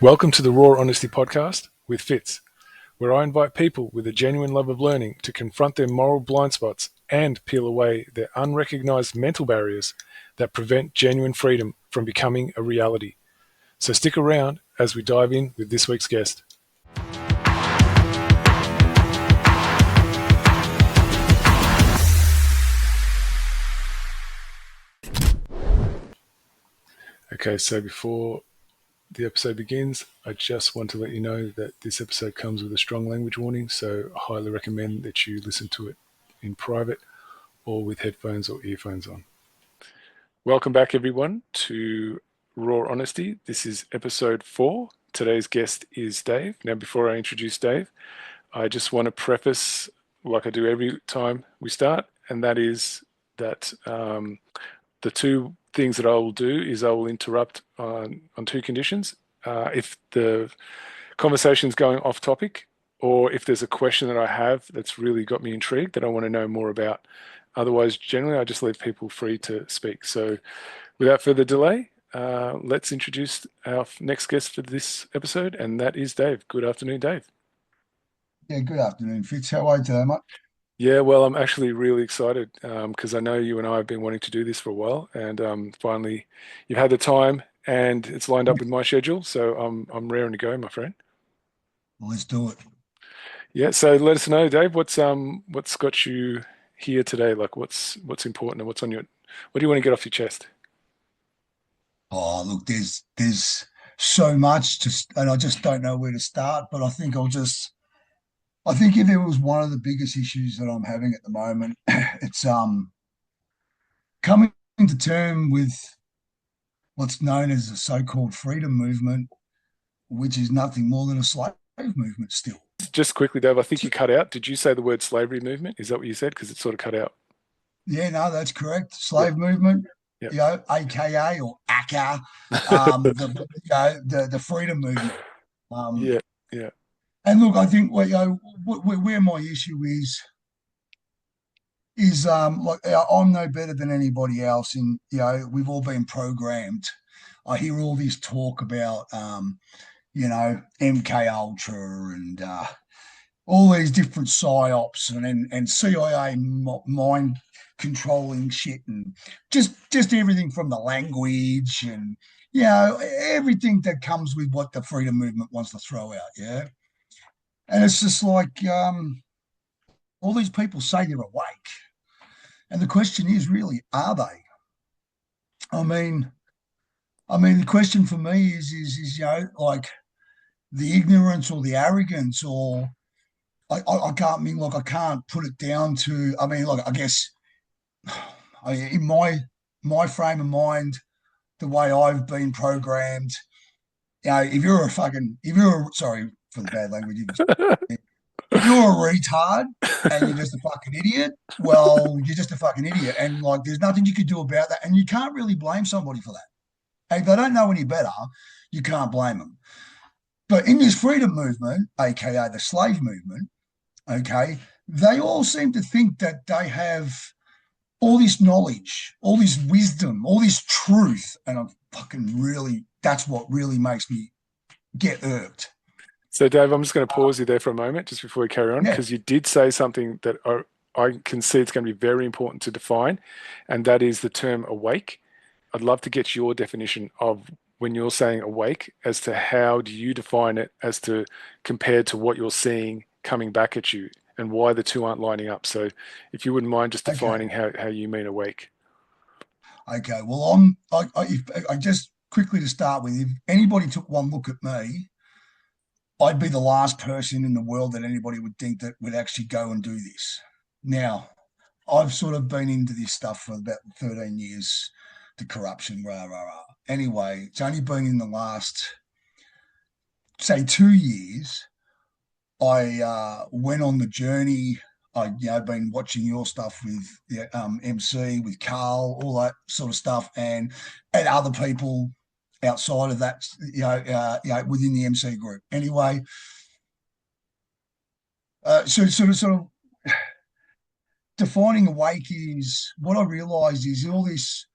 Welcome to the Raw Honesty podcast with Fitz, where I invite people with a genuine love of learning to confront their moral blind spots and peel away their unrecognized mental barriers that prevent genuine freedom from becoming a reality. So stick around as we dive in with this week's guest. Okay, so before the episode begins, I just want to let you know that this episode comes with a strong language warning, so I highly recommend that you listen to it in private or with headphones or earphones on. Welcome back, everyone, to Raw Honesty. This is episode 4. Today's guest is Dave. Now, before I introduce Dave, I just want to preface, like I do every time we start, and that is that the two things that I will do is I will interrupt on two conditions. If the conversation is going off topic, or if there's a question that I have that's really got me intrigued that I want to know more about. Otherwise, generally, I just leave people free to speak. So without further delay, let's introduce our next guest for this episode, and that is Dave. Good afternoon, Dave. Yeah, good afternoon, Fitz. How are you today, mate? Yeah, well, I'm actually really excited because I know you and I have been wanting to do this for a while, and finally, you've had the time, and it's lined up with my schedule, so I'm raring to go, my friend. Well, let's do it. Yeah, so let us know, Dave. What's got you here today? Like, what's important and what do you want to get off your chest? Oh, look, there's so much and I just don't know where to start. But I think if it was one of the biggest issues that I'm having at the moment, it's coming to term with what's known as the so-called freedom movement, which is nothing more than a slave movement still. Just quickly, Dave, I think you cut out. Did you say the word slavery movement? Is that what you said? Because it sort of cut out. Yeah, no, that's correct. Yeah, Slave movement, yeah. AKA or ACA, the freedom movement. Um, Yeah, yeah. and look, I think where my issue is like I'm no better than anybody else, and we've all been programmed. I hear all this talk about MK Ultra and all these different psyops and CIA mind controlling shit and just everything from the language and everything that comes with what the freedom movement wants to throw out. Yeah, and it's just like all these people say they're awake, and the question is really, are they? I mean, the question for me is like the ignorance or the arrogance or I can't mean like I can't put it down to. I mean, like I guess in my frame of mind, the way I've been programmed, if you're sorry for the bad language, if you're a retard and you're just a fucking idiot, well, you're just a fucking idiot, and like there's nothing you could do about that, and you can't really blame somebody for that. And if they don't know any better, you can't blame them. But in this freedom movement, aka the slave movement, okay, they all seem to think that they have all this knowledge, all this wisdom, all this truth. And that's what really makes me get irked. So, Dave, I'm just going to pause you there for a moment, just before we carry on, Yeah. because you did say something that I can see it's going to be very important to define, and that is the term awake. I'd love to get your definition of when you're saying awake as to how do you define it as to compared to what you're seeing coming back at you and why the two aren't lining up. So if you wouldn't mind just Okay. defining how you mean awake. Okay. Well, I just quickly to start with, if anybody took one look at me, I'd be the last person in the world that anybody would think that would actually go and do this. Now, I've sort of been into this stuff for about 13 years, the corruption, rah, rah, rah. Anyway, it's only been in the last, say, 2 years, I went on the journey. Been watching your stuff with the MC, with Carl, all that sort of stuff, and other people outside of that, within the MC group. Anyway, so sort of defining awake is what I realised is all this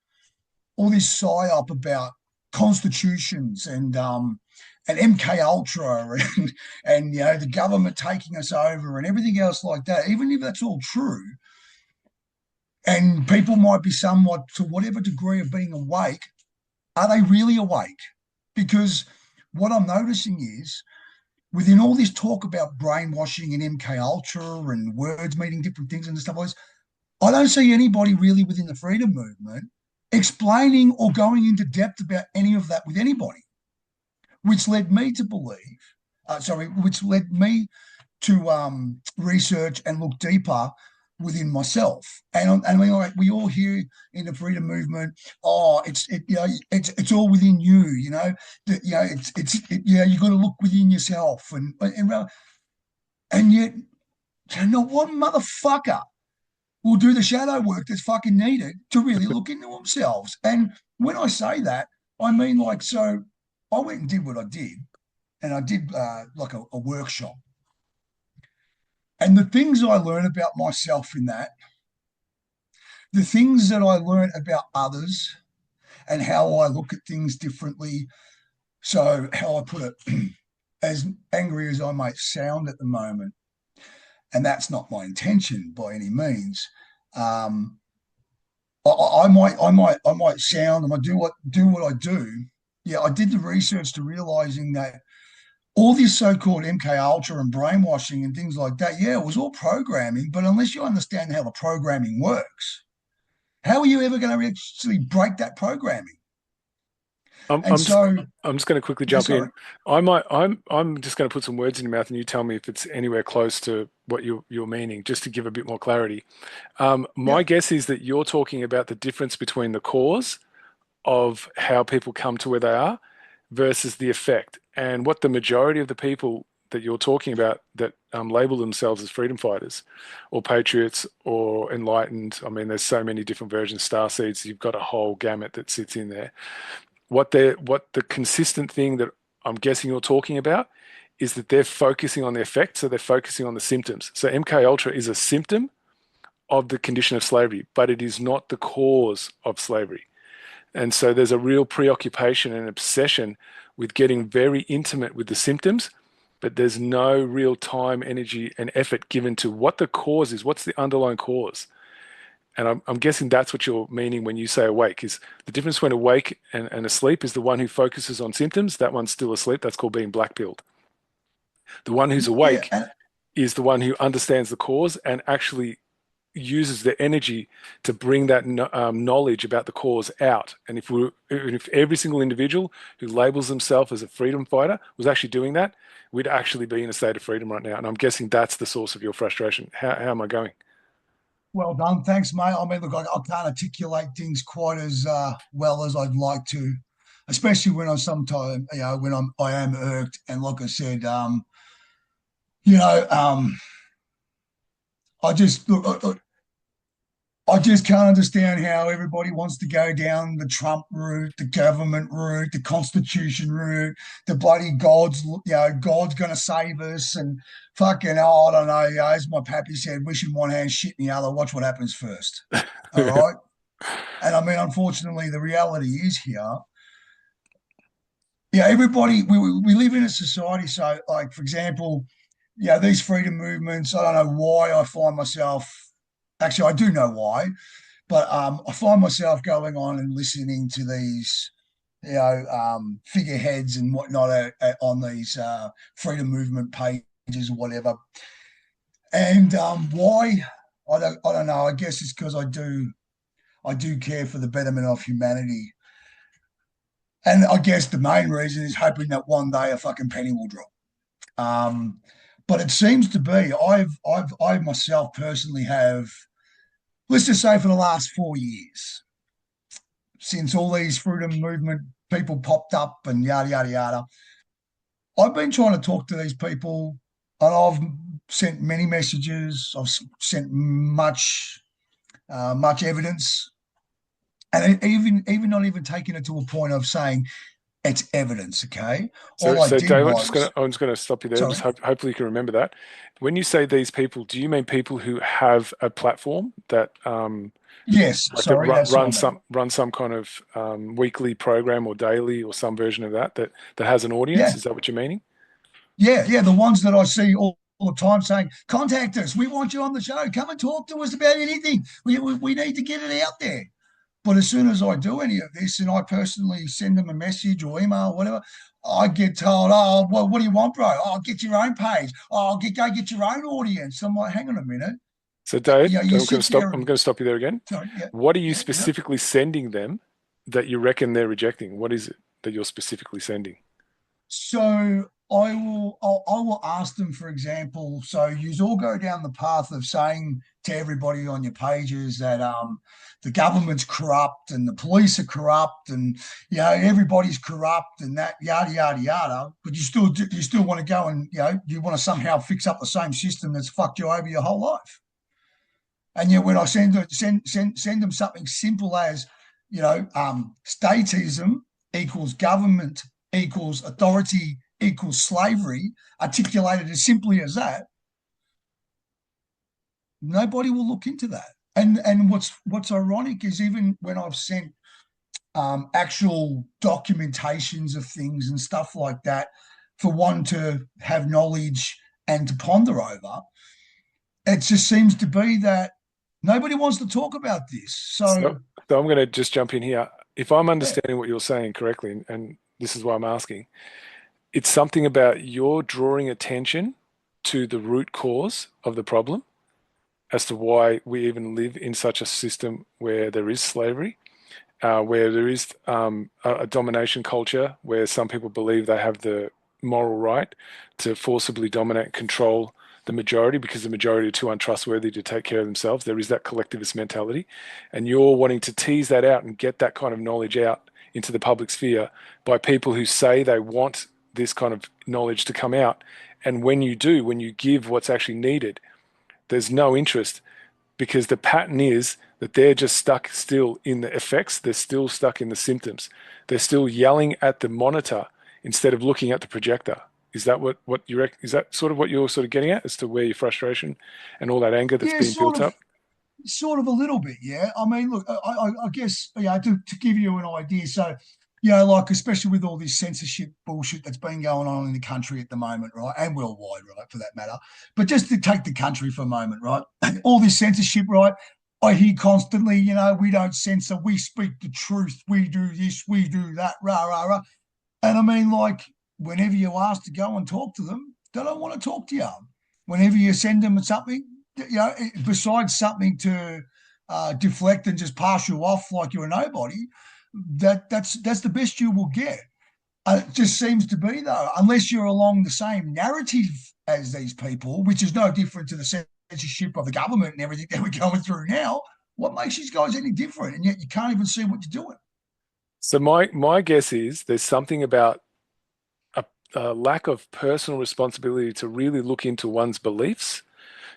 psyop about constitutions and and MK Ultra and the government taking us over and everything else like that, even if that's all true, and people might be somewhat to whatever degree of being awake, are they really awake? Because what I'm noticing is within all this talk about brainwashing and MK Ultra and words meaning different things and stuff like this, I don't see anybody really within the freedom movement explaining or going into depth about any of that with anybody, which led me to believe, which led me to research and look deeper within myself. And I mean, like we all hear in the freedom movement, oh, it's all within you, that you got to look within yourself, and yet, not one motherfucker will do the shadow work that's fucking needed to really look into themselves. And when I say that, I mean like, so I went and did what I did, and I did like a workshop. And the things I learned about myself in that, the things that I learned about others and how I look at things differently. So, how I put it, as angry as I might sound at the moment, and that's not my intention by any means. I might sound, and I do what I do. Yeah, I did the research to realizing that all this so-called MK Ultra and brainwashing and things like that, yeah, it was all programming. But unless you understand how the programming works, how are you ever going to actually break that programming? I'm, And I'm just so, I'm just going to quickly yeah, jump sorry, in. I'm just going to put some words in your mouth, and you tell me if it's anywhere close to what you're meaning, just to give a bit more clarity. yeah, My guess is that you're talking about the difference between the cause of how people come to where they are versus the effect, and what the majority of the people that you're talking about that label themselves as freedom fighters or patriots or enlightened. I mean, there's so many different versions, star seeds. You've got a whole gamut that sits in there. What the consistent thing that I'm guessing you're talking about is that they're focusing on the effect, so they're focusing on the symptoms. So MK Ultra is a symptom of the condition of slavery, but it is not the cause of slavery. And so there's a real preoccupation and obsession with getting very intimate with the symptoms, but there's no real time, energy, and effort given to what the cause is. What's the underlying cause? And I'm guessing that's what you're meaning when you say awake, is the difference between awake and asleep is the one who focuses on symptoms. That one's still asleep. That's called being black-pilled. The one who's yeah, awake is the one who understands the cause and actually uses the energy to bring that knowledge about the cause out. And if every single individual who labels themselves as a freedom fighter was actually doing that, we'd actually be in a state of freedom right now. And I'm guessing that's the source of your frustration. How am I going? well done, thanks, mate. I mean, look, I can't articulate things quite as well as I'd like to, especially when I am irked, and like I said, you know, I just look. I just can't understand how everybody wants to go down the Trump route, the government route, the Constitution route, the bloody God's going to save us, and fucking, oh, I don't know, as my pappy said, wish in one hand, shit in the other, watch what happens first. All right. And I mean, unfortunately, the reality is here. Yeah, everybody, we live in a society. So, like, for example, these freedom movements, I don't know why I find myself, actually, I do know why, but I find myself going on and listening to these, figureheads and whatnot on these freedom movement pages or whatever. And why? I don't know. I guess it's because I do care for the betterment of humanity. And I guess the main reason is hoping that one day a fucking penny will drop. Um, but it seems to be I myself personally have, let's just say, for the last 4 years, since all these freedom movement people popped up and yada yada yada, I've been trying to talk to these people, and I've sent many messages. I've sent much evidence, and even not even taking it to a point of saying, It's evidence, okay? So, All I so did Dave, was, I'm just gonna stop you there, and just sorry, hopefully you can remember that. When you say these people, do you mean people who have a platform that yes, like that sorry, that's what I mean. run some kind of weekly program or daily or some version of that has an audience? Yeah, Is that what you're meaning? yeah. The ones that I see all the time saying, contact us. We want you on the show. Come and talk to us about anything. We need to get it out there. But as soon as I do any of this and I personally send them a message or email or whatever, I get told, oh, well, what do you want, bro? Oh, get your own page. Oh, go get your own audience. I'm like, hang on a minute. So, Dave, You sit there I'm and, going to stop you there again. sorry, yeah, What are you yeah. specifically sending them that you reckon they're rejecting? What is it that you're specifically sending? So I will ask them, for example, so you all go down the path of saying to everybody on your pages that the government's corrupt and the police are corrupt and everybody's corrupt and that yada yada yada, but you still want to go and you want to somehow fix up the same system that's fucked you over your whole life. And yet when I send them something simple as, statism equals government equals authority equals slavery, articulated as simply as that, nobody will look into that. And what's ironic is even when I've sent actual documentations of things and stuff like that for one to have knowledge and to ponder over, it just seems to be that nobody wants to talk about this. So, So so I'm going to just jump in here. If I'm yeah, understanding what you're saying correctly, and this is why I'm asking, it's something about you're drawing attention to the root cause of the problem as to why we even live in such a system where there is slavery, where there is a domination culture, where some people believe they have the moral right to forcibly dominate and control the majority because the majority are too untrustworthy to take care of themselves. There is that collectivist mentality. And you're wanting to tease that out and get that kind of knowledge out into the public sphere by people who say they want this kind of knowledge to come out. And when you do, when you give what's actually needed, there's no interest because the pattern is that they're just stuck still in the effects. They're still stuck in the symptoms. They're still yelling at the monitor instead of looking at the projector. Is that what you reckon? Is that sort of what you're sort of getting at as to where your frustration and all that anger that's yeah, being built up? sort of a little bit, yeah. I mean, look, I guess to give you an idea. So, like especially with all this censorship bullshit that's been going on in the country at the moment, right, and worldwide, right, for that matter. But just to take the country for a moment, right, all this censorship, right. I hear constantly, we don't censor, we speak the truth, we do this, we do that, rah rah rah. And I mean, like, whenever you ask to go and talk to them, they don't want to talk to you. Whenever you send them something, besides something to deflect and just pass you off like you're a nobody, that's the best you will get. It just seems to be though, unless you're along the same narrative as these people, which is no different to the censorship of the government and everything that we're going through now. What makes these guys any different? And yet you can't even see what you're doing. So my guess is there's something about a lack of personal responsibility to really look into one's beliefs.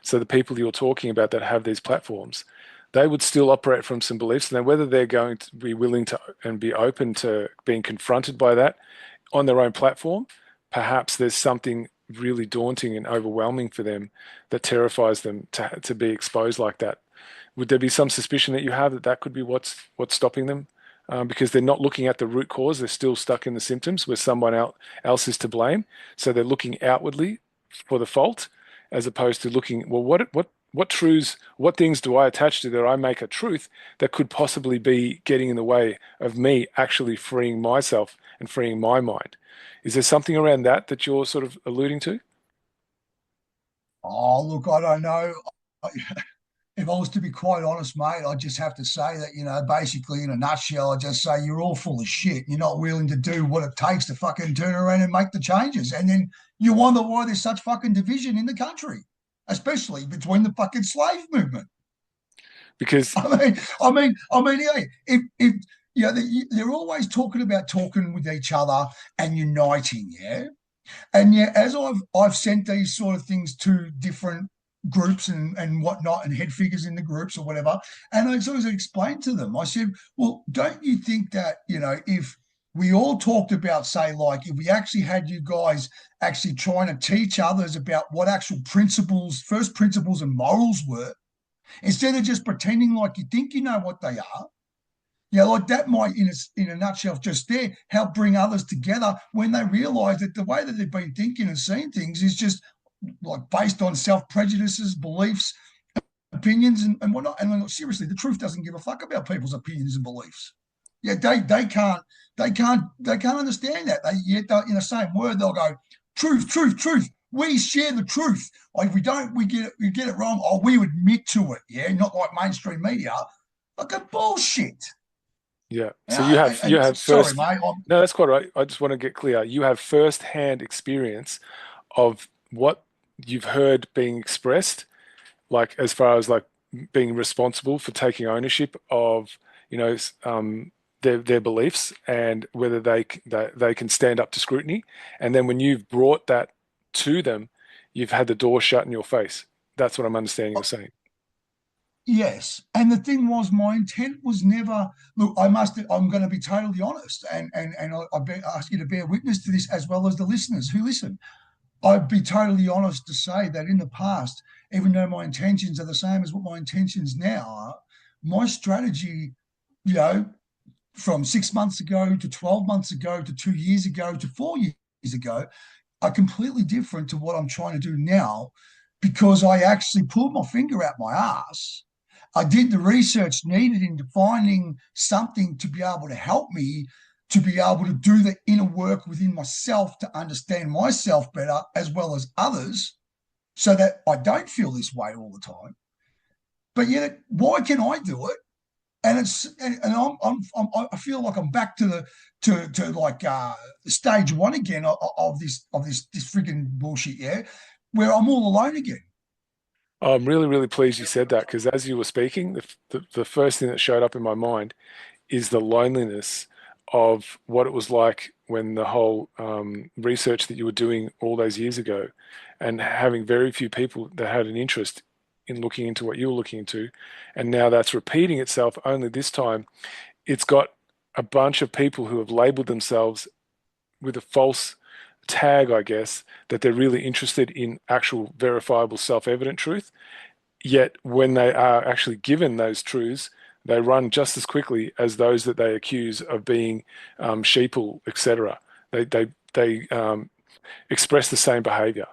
So the people you're talking about that have these platforms, they would still operate from some beliefs. Now, whether they're going to be willing to and be open to being confronted by that on their own platform, perhaps there's something really daunting and overwhelming for them that terrifies them to be exposed like that. Would there be some suspicion that you have that that could be what's stopping them? Because they're not looking at the root cause. They're still stuck in the symptoms where someone else is to blame. So they're looking outwardly for the fault as opposed to looking, well, what truths, what things do I attach to that I make a truth that could possibly be getting in the way of me actually freeing myself and freeing my mind? Is there something around that that you're sort of alluding to? Oh, look, I don't know. If I was to be quite honest, mate, I just have to say that, basically in a nutshell, I just say you're all full of shit. You're not willing to do what it takes to fucking turn around and make the changes. And then you wonder why there's such fucking division in the country, especially between the fucking slave movement. Because Yeah, if they're always talking about talking with each other and uniting, yeah. And yeah, as I've sent these sort of things to different groups and whatnot and head figures in the groups or whatever, and I sort of explained to them, I said, well, don't you think that, if we all talked about, say, like if we actually had you guys actually trying to teach others about what actual principles, first principles and morals were, instead of just pretending like you think you know what they are. Yeah, like that might, in a nutshell, just there, help bring others together when they realise that the way that they've been thinking and seeing things is just like based on self prejudices, beliefs, opinions, and whatnot. And like, seriously, the truth doesn't give a fuck about people's opinions and beliefs. Yeah, they can't understand that. Yet in the same word they'll go truth, truth, truth. We share the truth. Like if we don't, we get it wrong. Oh, we admit to it. Yeah, not like mainstream media. Like a bullshit. Yeah. So Yeah, you have sorry, first. mate. No, that's quite right. I just want to get clear. You have first-hand experience of what you've heard being expressed, like as far as like being responsible for taking ownership of, you know, their beliefs and whether they can stand up to scrutiny. And then when you've brought that to them, you've had the door shut in your face. That's what I'm understanding you're saying. Yes. And the thing was, my intent was never, look, I'm going to be totally honest. And ask you to bear witness to this as well as the listeners who listen. I'd be totally honest to say that in the past, even though my intentions are the same as what my intentions now are, my strategy, you know, from 6 months ago to 12 months ago to 2 years ago to 4 years ago are completely different to what I'm trying to do now because I actually pulled my finger out my ass. I did the research needed into finding something to be able to help me to be able to do the inner work within myself to understand myself better as well as others so that I don't feel this way all the time. But yet, why can I do it? And I feel like I'm back to the to like stage one again of this freaking bullshit, yeah, where I'm all alone again. I'm really, really pleased you said that because as you were speaking, the first thing that showed up in my mind is the loneliness of what it was like when the whole research that you were doing all those years ago and having very few people that had an interest in looking into what you were looking into. And now that's repeating itself, only this time it's got a bunch of people who have labeled themselves with a false tag, I guess, that they're really interested in actual verifiable self-evident truth. Yet when they are actually given those truths, they run just as quickly as those that they accuse of being sheeple, etc. They express the same behavior,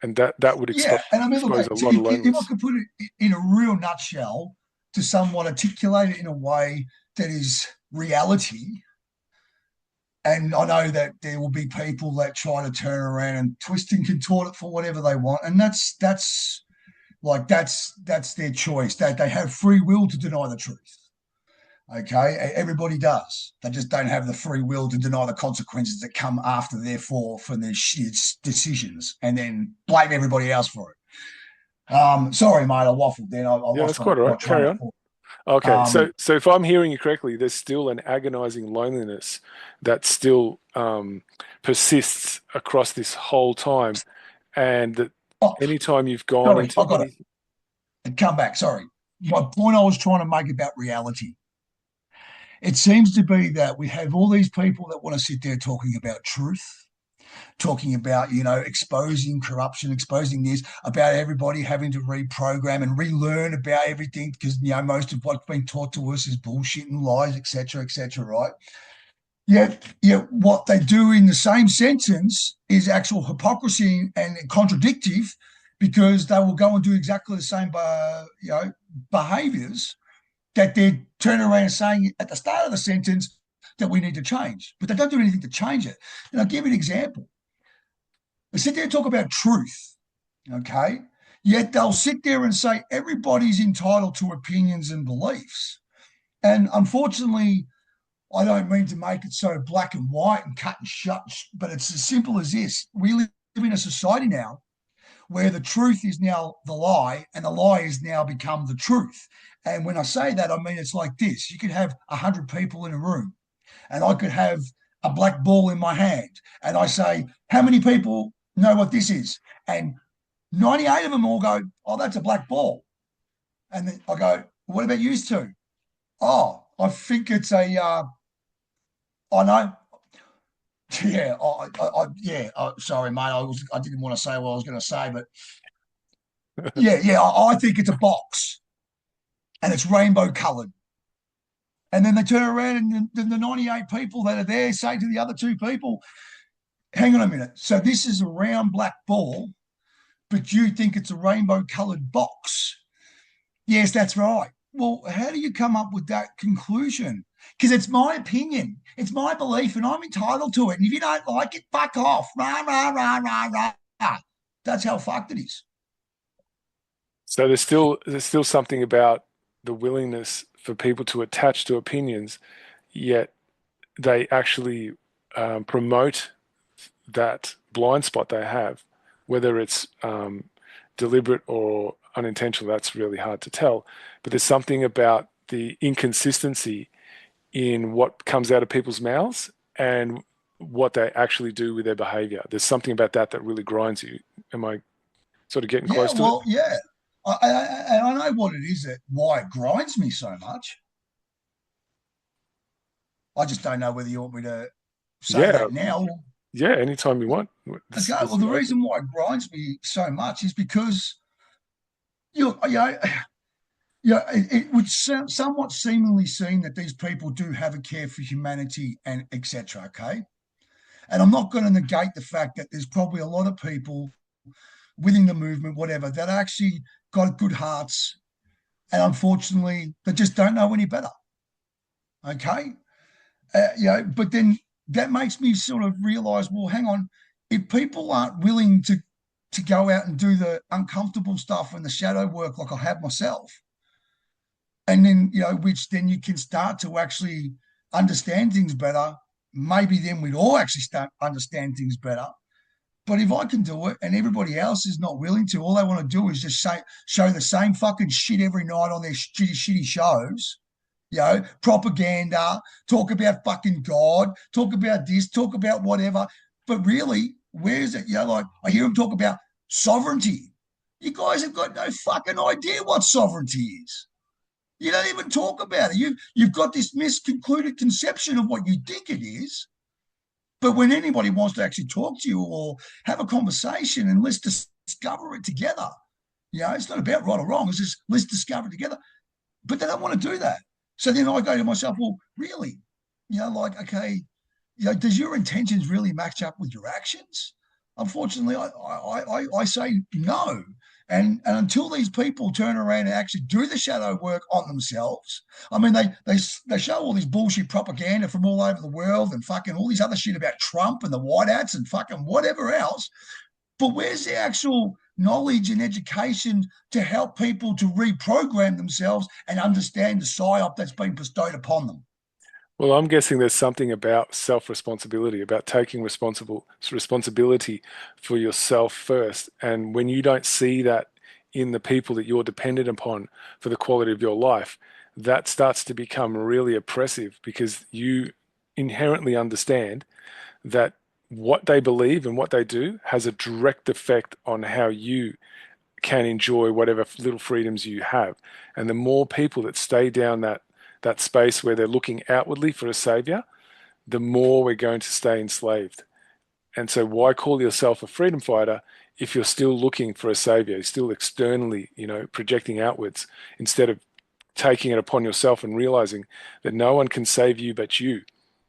and that would Yeah, and I mean, look, expose a so lot of if I loneliness. could put it in a real nutshell to somewhat articulate it in a way that is reality, and I know that there will be people that try to turn around and twist and contort it for whatever they want, and that's their choice. They have free will to deny the truth. Okay, everybody does. They just don't have the free will to deny the consequences that come after, therefore, from their shit decisions, and then blame everybody else for it. Sorry, mate, I waffled. Then I Yeah, lost that's quite all my right. train Carry of on. thought. Okay, Um, so if I'm hearing you correctly, there's still an agonizing loneliness that still persists across this whole time, and that oh, anytime you've gone sorry, into I got any, it. Come back. Sorry. My point I was trying to make about reality. It seems to be that we have all these people that want to sit there talking about truth, talking about, exposing corruption, exposing this, about everybody having to reprogram and relearn about everything because, most of what's been taught to us is bullshit and lies, etc., right? Yet what they do in the same sentence is actual hypocrisy and contradictive because they will go and do exactly the same, behaviors that they're turning around and saying at the start of the sentence that we need to change, but they don't do anything to change it. And I'll give you an example. They sit there and talk about truth, okay? Yet they'll sit there and say everybody's entitled to opinions and beliefs. And unfortunately, I don't mean to make it so black and white and cut and shut, but it's as simple as this. We live in a society now where the truth is now the lie and the lie has now become the truth. And when I say that, I mean it's like this. You could have 100 people in a room and I could have a black ball in my hand and I say, how many people know what this is? And 98 of them all go, oh, that's a black ball. And then I go, what about you two? Oh, I think it's I know. Yeah, sorry, mate. I didn't want to say what I was going to say, but I think it's a box and it's rainbow coloured. And then they turn around and the 98 people that are there say to the other two people, hang on a minute. So this is a round black ball, but you think it's a rainbow coloured box. Yes, that's right. Well, how do you come up with that conclusion? Because it's my opinion, it's my belief, and I'm entitled to it. And if you don't like it, fuck off. Rah, rah, rah, rah, rah. That's how fucked it is. So there's still something about the willingness for people to attach to opinions, yet they actually promote that blind spot they have, whether it's deliberate or unintentional. That's really hard to tell. But there's something about the inconsistency in what comes out of people's mouths and what they actually do with their behavior. There's something about that that really grinds you. Am I sort of getting Yeah, close to it? well, yeah. I know what it is that why it grinds me so much. I just don't know whether you want me to say Yeah, that now. yeah. Anytime you want. Okay, This well, is the open. reason why it grinds me so much is because you know, it would somewhat seemingly seem that these people do have a care for humanity and etc. Okay, and I'm not going to negate the fact that there's probably a lot of people within the movement, whatever, that actually got good hearts, and unfortunately, they just don't know any better. Okay, but then that makes me sort of realize, well, hang on, if people aren't willing to go out and do the uncomfortable stuff and the shadow work like I have myself, and then which then you can start to actually understand things better. Maybe then we'd all actually start understand things better. But if I can do it and everybody else is not willing to, all they want to do is just show the same fucking shit every night on their shitty shows. Propaganda, talk about fucking God, talk about this, talk about whatever. But really, where's it? Like I hear them talk about sovereignty. You guys have got no fucking idea what sovereignty is. You don't even talk about it. You've got this misconcluded conception of what you think it is. But when anybody wants to actually talk to you or have a conversation and let's discover it together, it's not about right or wrong. It's just let's discover it together. But they don't want to do that. So then I go to myself, well, really? Okay, does your intentions really match up with your actions? Unfortunately, I say no. And until these people turn around and actually do the shadow work on themselves, I mean, they show all this bullshit propaganda from all over the world and fucking all these other shit about Trump and the white hats and fucking whatever else. But where's the actual knowledge and education to help people to reprogram themselves and understand the psyop that's been bestowed upon them? Well, I'm guessing there's something about self-responsibility, about taking responsibility for yourself first. And when you don't see that in the people that you're dependent upon for the quality of your life, that starts to become really oppressive because you inherently understand that what they believe and what they do has a direct effect on how you can enjoy whatever little freedoms you have. And the more people that stay down that space where they're looking outwardly for a savior, the more we're going to stay enslaved. And so why call yourself a freedom fighter if you're still looking for a savior, you're still externally, projecting outwards instead of taking it upon yourself and realizing that no one can save you but you.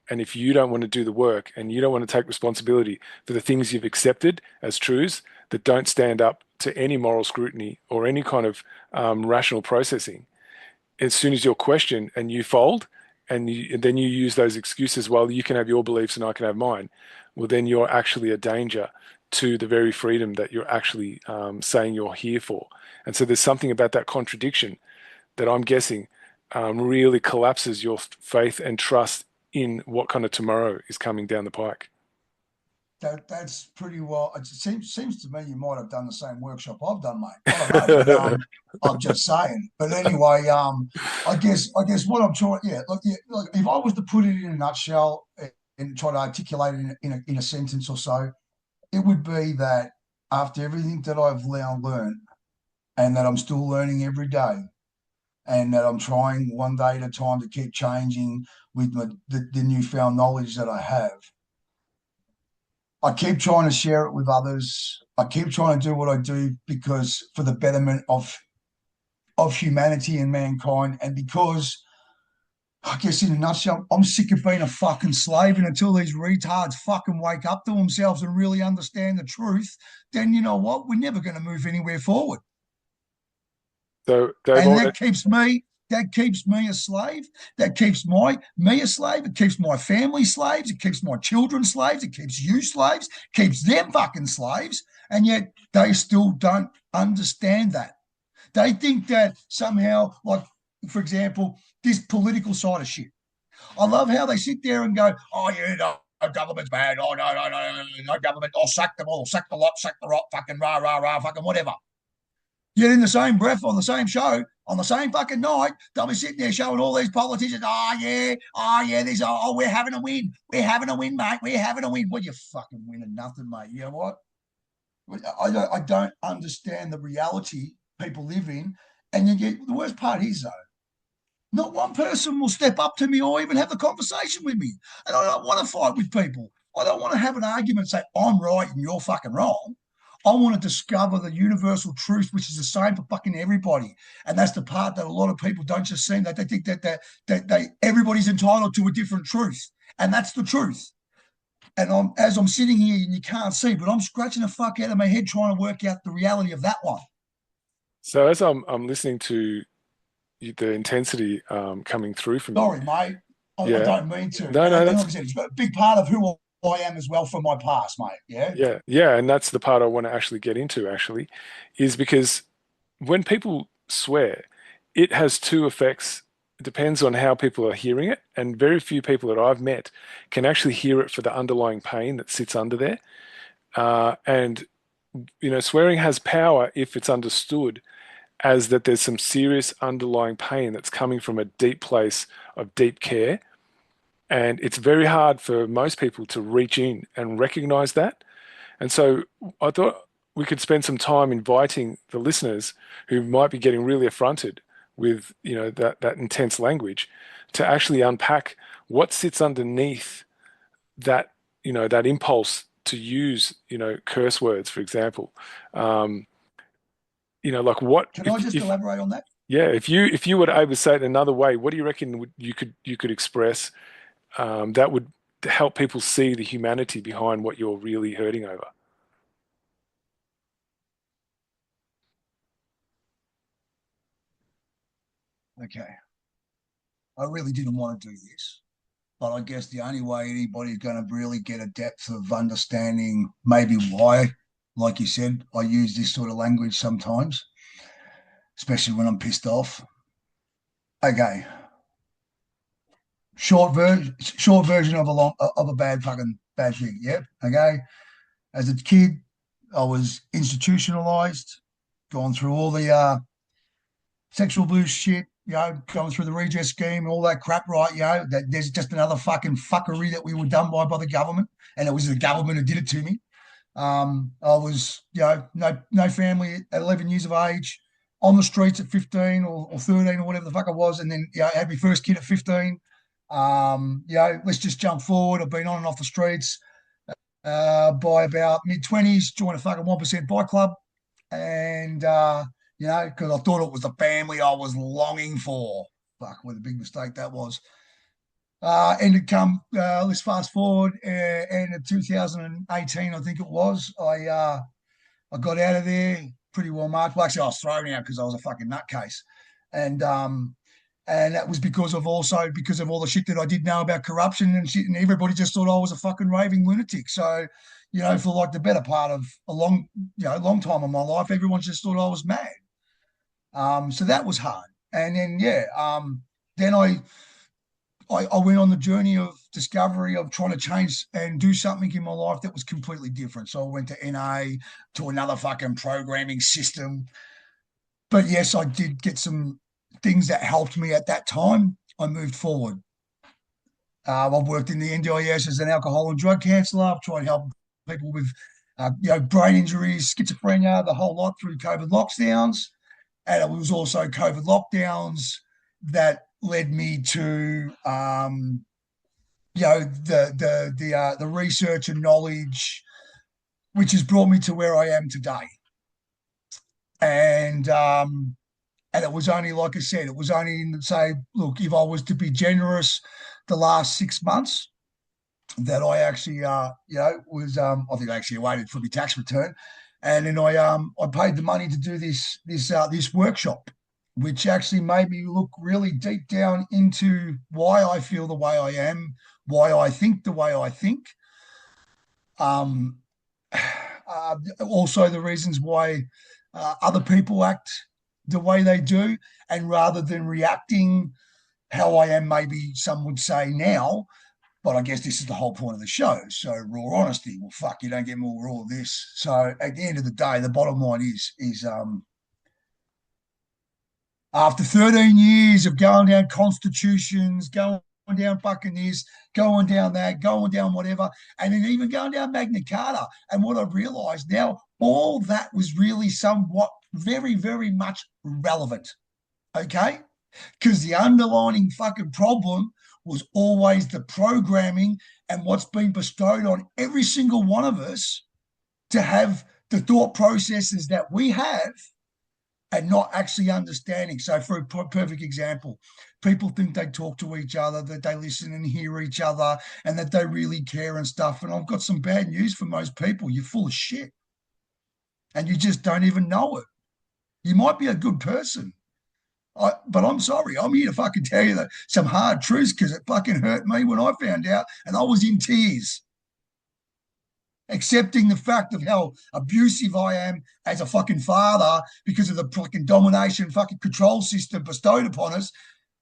And if you don't want to do the work and you don't want to take responsibility for the things you've accepted as truths that don't stand up to any moral scrutiny or any kind of rational processing, as soon as you're questioned and you fold and then you use those excuses, well, you can have your beliefs and I can have mine, well, then you're actually a danger to the very freedom that you're actually saying you're here for. And so there's something about that contradiction that I'm guessing really collapses your faith and trust in what kind of tomorrow is coming down the pike. That's pretty well. It seems to me you might have done the same workshop I've done, mate. I don't know, but I'm just saying. But anyway, I guess what I'm trying, look, if I was to put it in a nutshell and try to articulate it in a sentence or so, it would be that after everything that I've now learned and that I'm still learning every day, and that I'm trying one day at a time to keep changing with the newfound knowledge that I have, I keep trying to share it with others. I keep trying to do what I do because for the betterment of humanity and mankind, and because I guess in a nutshell, I'm sick of being a fucking slave. And until these retards fucking wake up to themselves and really understand the truth, then you know what? We're never going to move anywhere forward. So they've And all, that keeps me a slave. That keeps me a slave. It keeps my family slaves. It keeps my children slaves. It keeps you slaves. Keeps them fucking slaves. And yet they still don't understand that. They think that somehow, like, for example, this political side of shit. I love how they sit there and go, oh, yeah, no, government's bad. Oh, no, no, no, no, no government. I'll sack them all, sack the lot, sack the rot, fucking rah, rah, rah, fucking whatever. Yet in the same breath, on the same show, on the same fucking night, they'll be sitting there showing all these politicians, oh, yeah, we're having a win. We're having a win, mate. We're having a win. Well, you fucking winning nothing, mate. You know what? I don't understand the reality people live in. And you get the worst part is, though, not one person will step up to me or even have a conversation with me. And I don't want to fight with people. I don't want to have an argument and say, I'm right and you're fucking wrong. I want to discover the universal truth, which is the same for fucking everybody. And that's the part that a lot of people don't just see. That they think that everybody's entitled to a different truth. And that's the truth. And as I'm sitting here and you can't see, but I'm scratching the fuck out of my head trying to work out the reality of that one. so as I'm listening to the intensity coming through from you. Sorry, mate. I Yeah. don't mean to. No, no, And that's like I said, it's a big part of who I am as well from my past, mate. Yeah. yeah, yeah, and that's the part I want to actually get into actually, is because when people swear, it has two effects. It depends on how people are hearing it, and very few people that I've met can actually hear it for the underlying pain that sits under there. And swearing has power if it's understood as that there's some serious underlying pain that's coming from a deep place of deep care. And it's very hard for most people to reach in and recognize that. And so I thought we could spend some time inviting the listeners who might be getting really affronted with, that intense language to actually unpack what sits underneath that, that impulse to use, curse words, for example. Like what Can I just if elaborate on that? yeah, if you were able to say it another way, what do you reckon you could express that would help people see the humanity behind what you're really hurting over? Okay. I really didn't want to do this, but I guess the only way anybody's going to really get a depth of understanding maybe why, like you said, I use this sort of language sometimes, especially when I'm pissed off. Okay. Short version of a bad thing. Yep. Okay. As a kid, I was institutionalized, gone through all the sexual abuse shit, going through the redress scheme, all that crap, right? That there's just another fucking fuckery that we were done by the government, and it was the government who did it to me. I was, no family at 11 years of age, on the streets at 15 or 13 or whatever the fuck I was, and then I had my first kid at 15. Let's just jump forward. I've been on and off the streets by about mid-20s, joined a fucking 1% bike club, and because I thought it was the family I was longing for. Fuck, what a big mistake that was. Let's fast forward, and in 2018, I think it was, I got out of there pretty well marked. Well, actually, I was thrown out because I was a fucking nutcase, and that was because of all the shit that I did know about corruption and shit, and everybody just thought I was a fucking raving lunatic. So, for like the better part of a long time of my life, everyone just thought I was mad. So that was hard. And then, then I went on the journey of discovery of trying to change and do something in my life that was completely different. So I went to NA, to another fucking programming system. But yes, I did get some things that helped me at that time. I moved forward. I've worked in the NDIS as an alcohol and drug counsellor. I've tried to help people with, brain injuries, schizophrenia, the whole lot through COVID lockdowns. And it was also COVID lockdowns that led me to the research and knowledge which has brought me to where I am today. And it was only, like I said, it was only in, say, look, if I was to be generous, the last 6 months that I actually, was, I think I actually waited for my tax return, and then I paid the money to do this workshop, which actually made me look really deep down into why I feel the way I am, why I think the way I think, um, also the reasons why other people act the way they do, and rather than reacting how I am, maybe some would say now, but I guess this is the whole point of the show. So raw honesty. Well, fuck, you don't get more raw of this. So at the end of the day, the bottom line is after 13 years of going down constitutions, going down fucking this, going down that, going down whatever, and then even going down Magna Carta. And what I've realized now, all that was really somewhat very, very much relevant. Okay. Because the underlying fucking problem was always the programming and what's been bestowed on every single one of us to have the thought processes that we have and not actually understanding. So, for a perfect example, people think they talk to each other, that they listen and hear each other, and that they really care and stuff. And I've got some bad news for most people. You're full of shit and you just don't even know it. You might be a good person, but I'm sorry. I'm here to fucking tell you that some hard truths, because it fucking hurt me when I found out, and I was in tears, accepting the fact of how abusive I am as a fucking father because of the fucking domination, fucking control system bestowed upon us.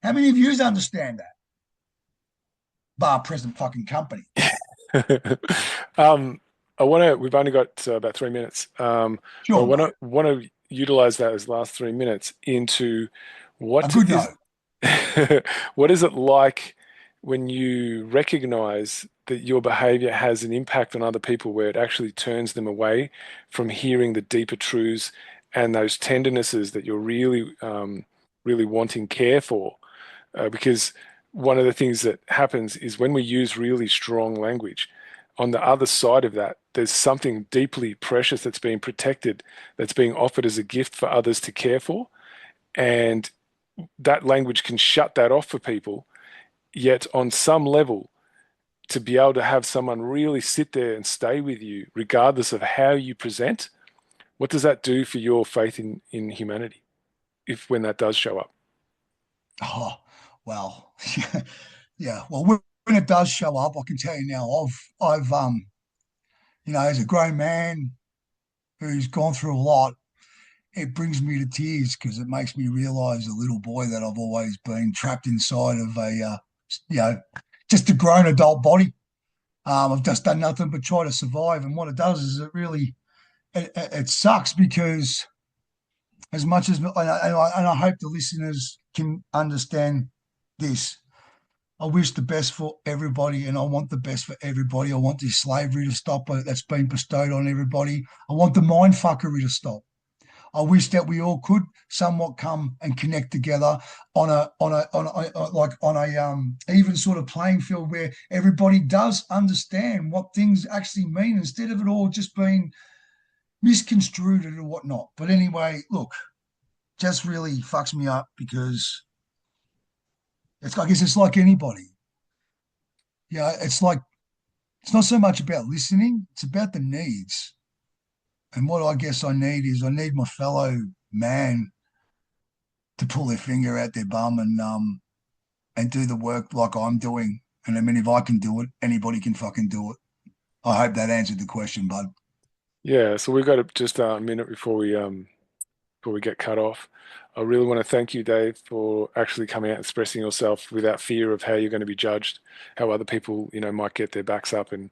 How many of you understand that? Bar present fucking company. um, I want to. We've only got about 3 minutes, but I Sure, mate. want to utilize those last 3 minutes into A what good is note. what is it like when you recognize that your behavior has an impact on other people, where it actually turns them away from hearing the deeper truths and those tendernesses that you're really, really wanting care for? Because one of the things that happens is when we use really strong language, on the other side of that, there's something deeply precious that's being protected, that's being offered as a gift for others to care for. And that language can shut that off for people. Yet, on some level, to be able to have someone really sit there and stay with you, regardless of how you present, what does that do for your faith in humanity, if when that does show up? Oh, well, yeah. Well, when it does show up, I can tell you now, as a grown man who's gone through a lot, it brings me to tears because it makes me realize the little boy that I've always been, trapped inside of you know, just a grown adult body. I've just done nothing but try to survive. And what it does is it sucks because as much as, and I hope the listeners can understand this, I wish the best for everybody, and I want the best for everybody. I want this slavery to stop that's been bestowed on everybody. I want the mind fuckery to stop. I wish that we all could somewhat come and connect together on a even sort of playing field where everybody does understand what things actually mean, instead of it all just being misconstrued or whatnot. But anyway, look, just really fucks me up because I guess it's like anybody. It's like it's not so much about listening; it's about the needs. And what I guess I need my fellow man to pull their finger out their bum and do the work like I'm doing. And I mean, if I can do it, anybody can fucking do it. I hope that answered the question, bud. Yeah, so we've got just a minute before we get cut off. I really want to thank you, Dave, for actually coming out and expressing yourself without fear of how you're going to be judged, how other people, might get their backs up and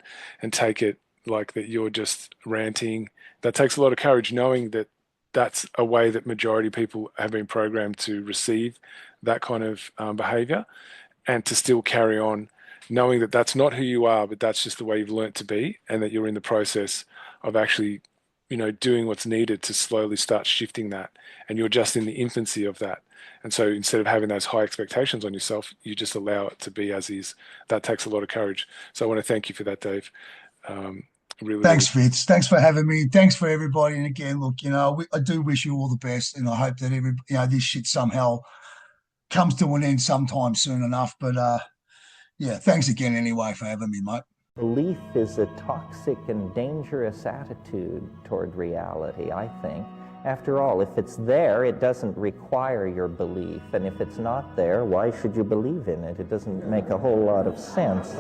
take it like that you're just ranting. That takes a lot of courage, knowing that that's a way that majority of people have been programmed to receive that kind of behavior, and to still carry on, knowing that that's not who you are, but that's just the way you've learnt to be, and that you're in the process of actually doing what's needed to slowly start shifting that. And you're just in the infancy of that. And so instead of having those high expectations on yourself, you just allow it to be as is. That takes a lot of courage. So I want to thank you for that, Dave. Um, I really do. Thanks, Fitz. Thanks for having me. Thanks for everybody. And again, look, I do wish you all the best, and I hope that this shit somehow comes to an end sometime soon enough. But yeah, thanks again anyway for having me, mate. Belief is a toxic and dangerous attitude toward reality, I think. After all, if it's there, it doesn't require your belief. And if it's not there, why should you believe in it? It doesn't make a whole lot of sense.